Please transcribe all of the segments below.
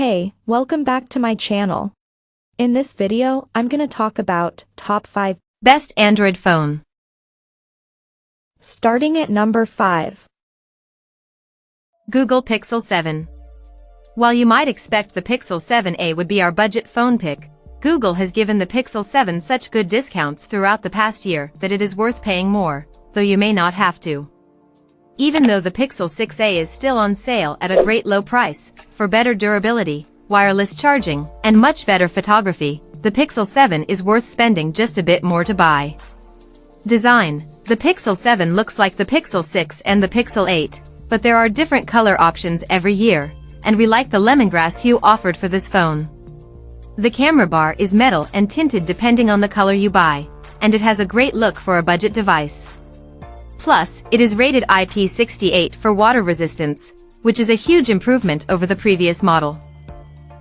Hey, welcome back to my channel. In this video, I'm gonna talk about top 5 best Android phone. Starting at number 5. Google Pixel 7. While you might expect the Pixel 7a would be our budget phone pick, Google has given the Pixel 7 such good discounts throughout the past year that it is worth paying more, though you may not have to. Even though the Pixel 6a is still on sale at a great low price, for better durability, wireless charging, and much better photography, the Pixel 7 is worth spending just a bit more to buy. Design. The Pixel 7 looks like the Pixel 6 and the Pixel 8, but there are different color options every year, and we like the lemongrass hue offered for this phone. The camera bar is metal and tinted depending on the color you buy, and it has a great look for a budget device. Plus, it is rated IP68 for water resistance, which is a huge improvement over the previous model.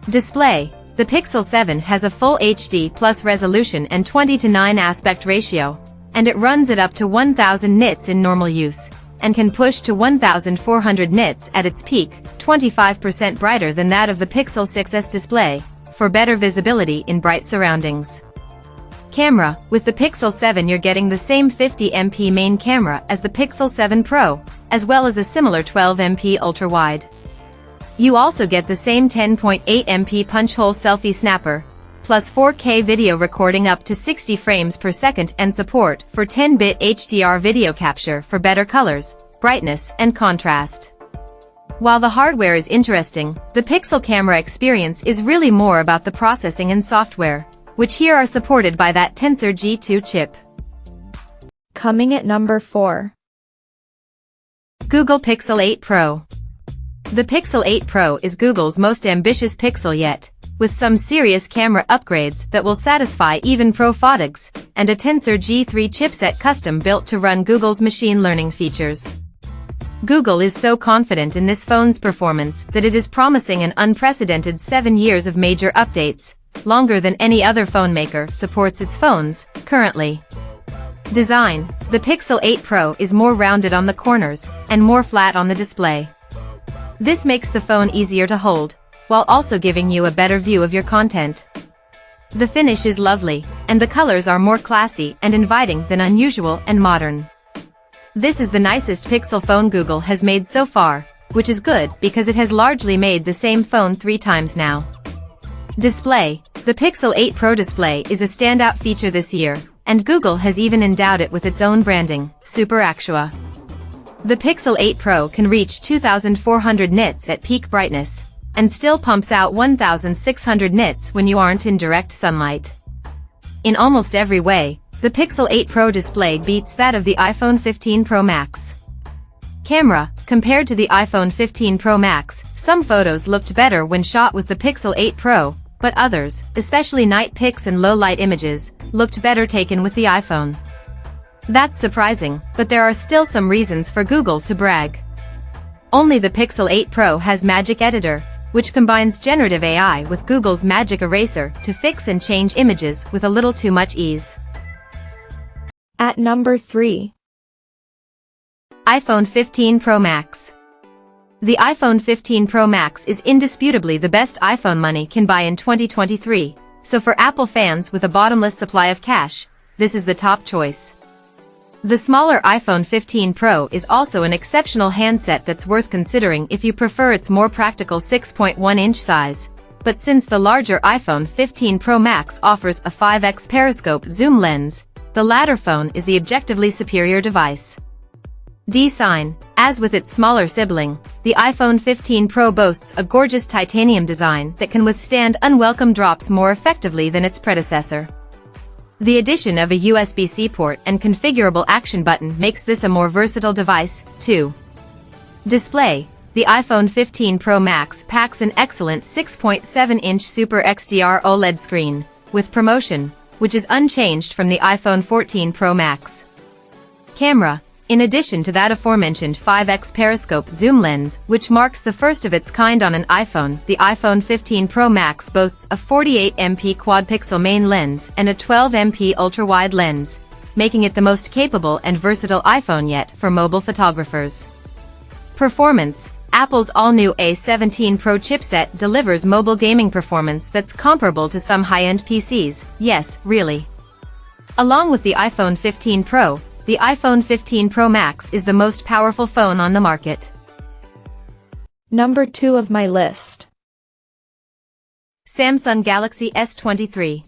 Display. The Pixel 7 has a full HD plus resolution and 20:9 aspect ratio, and it runs at up to 1000 nits in normal use, and can push to 1400 nits at its peak, 25% brighter than that of the Pixel 6s display, for better visibility in bright surroundings. Camera. With the Pixel 7 you're getting the same 50MP main camera as the Pixel 7 Pro, as well as a similar 12MP ultra-wide. You also get the same 10.8MP punch-hole selfie snapper, plus 4K video recording up to 60 frames per second and support for 10-bit HDR video capture for better colors, brightness, and contrast. While the hardware is interesting, the Pixel camera experience is really more about the processing and software, which here are supported by that Tensor G2 chip. Coming at number 4. Google Pixel 8 Pro. The Pixel 8 Pro is Google's most ambitious Pixel yet, with some serious camera upgrades that will satisfy even pro photics, and a Tensor G3 chipset custom-built to run Google's machine learning features. Google is so confident in this phone's performance that it is promising an unprecedented 7 years of major updates, longer than any other phone maker supports its phones, currently. Design. The Pixel 8 Pro is more rounded on the corners, and more flat on the display. This makes the phone easier to hold, while also giving you a better view of your content. The finish is lovely, and the colors are more classy and inviting than unusual and modern. This is the nicest Pixel phone Google has made so far, which is good because it has largely made the same phone 3 times now. Display. The Pixel 8 Pro display is a standout feature this year, and Google has even endowed it with its own branding, Super Actua. The Pixel 8 Pro can reach 2400 nits at peak brightness, and still pumps out 1600 nits when you aren't in direct sunlight. In almost every way, the Pixel 8 Pro display beats that of the iPhone 15 Pro Max. Camera. Compared to the iPhone 15 Pro Max, some photos looked better when shot with the Pixel 8 Pro, but others, especially night pics and low-light images, looked better taken with the iPhone. That's surprising, but there are still some reasons for Google to brag. Only the Pixel 8 Pro has Magic Editor, which combines generative AI with Google's Magic Eraser to fix and change images with a little too much ease. At number 3. iPhone 15 Pro Max. The iPhone 15 Pro Max is indisputably the best iPhone money can buy in 2023, so for Apple fans with a bottomless supply of cash, this is the top choice. The smaller iPhone 15 Pro is also an exceptional handset that's worth considering if you prefer its more practical 6.1-inch size, but since the larger iPhone 15 Pro Max offers a 5x periscope zoom lens, the latter phone is the objectively superior device. Design. As with its smaller sibling, the iPhone 15 Pro boasts a gorgeous titanium design that can withstand unwelcome drops more effectively than its predecessor. The addition of a USB-C port and configurable action button makes this a more versatile device, too. Display. The iPhone 15 Pro Max packs an excellent 6.7-inch Super XDR OLED screen, with ProMotion, which is unchanged from the iPhone 14 Pro Max. Camera. In addition to that aforementioned 5x periscope zoom lens, which marks the first of its kind on an iPhone, the iPhone 15 Pro Max boasts a 48MP quad-pixel main lens and a 12MP ultra-wide lens, making it the most capable and versatile iPhone yet for mobile photographers. Performance. Apple's all-new A17 Pro chipset delivers mobile gaming performance that's comparable to some high-end PCs, yes, really. Along with the iPhone 15 Pro, the iPhone 15 Pro Max is the most powerful phone on the market. Number 2 of my list. Samsung Galaxy S23.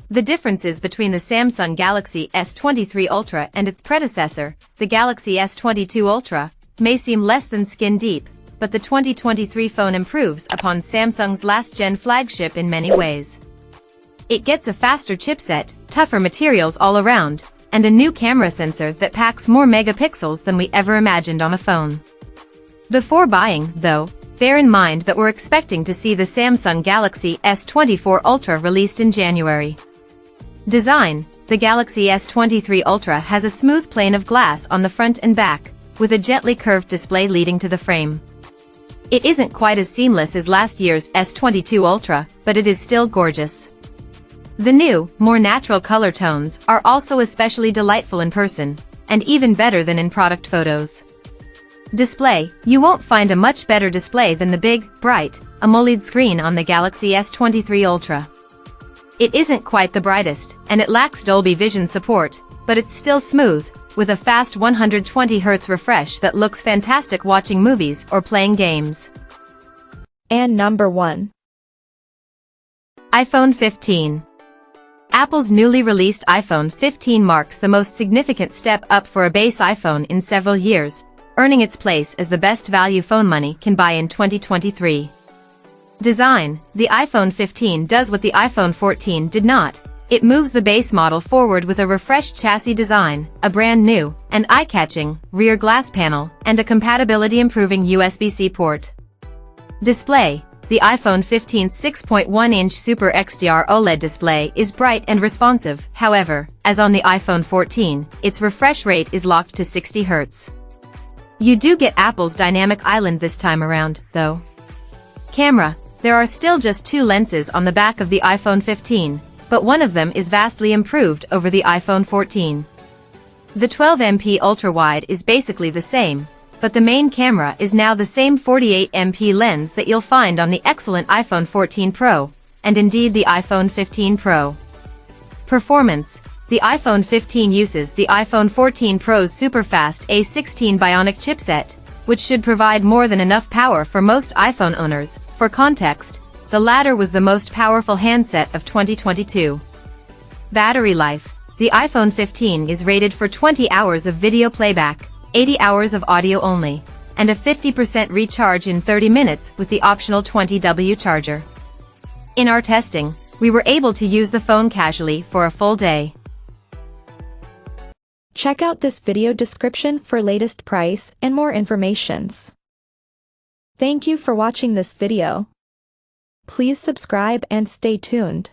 The differences between the Samsung Galaxy S23 Ultra and its predecessor, the Galaxy S22 Ultra, may seem less than skin deep, but the 2023 phone improves upon Samsung's last-gen flagship in many ways. It gets a faster chipset, tougher materials all around, and a new camera sensor that packs more megapixels than we ever imagined on a phone. Before buying, though, bear in mind that we're expecting to see the Samsung Galaxy S24 Ultra released in January. Design: the Galaxy S23 Ultra has a smooth plane of glass on the front and back, with a gently curved display leading to the frame. It isn't quite as seamless as last year's S22 Ultra, but it is still gorgeous. The new, more natural color tones are also especially delightful in person, and even better than in product photos. Display: you won't find a much better display than the big, bright, AMOLED screen on the Galaxy S23 Ultra. It isn't quite the brightest, and it lacks Dolby Vision support, but it's still smooth, with a fast 120Hz refresh that looks fantastic watching movies or playing games. And number 1. iPhone 15. Apple's newly released iPhone 15 marks the most significant step up for a base iPhone in several years, earning its place as the best value phone money can buy in 2023. Design: the iPhone 15 does what the iPhone 14 did not. It moves the base model forward with a refreshed chassis design, a brand new, and eye-catching, rear glass panel, and a compatibility-improving USB-C port. Display: the iPhone 15's 6.1-inch Super XDR OLED display is bright and responsive. However, as on the iPhone 14, its refresh rate is locked to 60 Hz. You do get Apple's dynamic island this time around, though. Camera: there are still just 2 lenses on the back of the iPhone 15, but one of them is vastly improved over the iPhone 14. The 12MP ultra-wide is basically the same, but the main camera is now the same 48MP lens that you'll find on the excellent iPhone 14 Pro, and indeed the iPhone 15 Pro. Performance: the iPhone 15 uses the iPhone 14 Pro's super-fast A16 Bionic chipset, which should provide more than enough power for most iPhone owners. For context, the latter was the most powerful handset of 2022. Battery life: the iPhone 15 is rated for 20 hours of video playback, 80 hours of audio only, and a 50% recharge in 30 minutes with the optional 20W charger. In our testing, we were able to use the phone casually for a full day. Check out this video description for latest price and more informations. Thank you for watching this video. Please subscribe and stay tuned.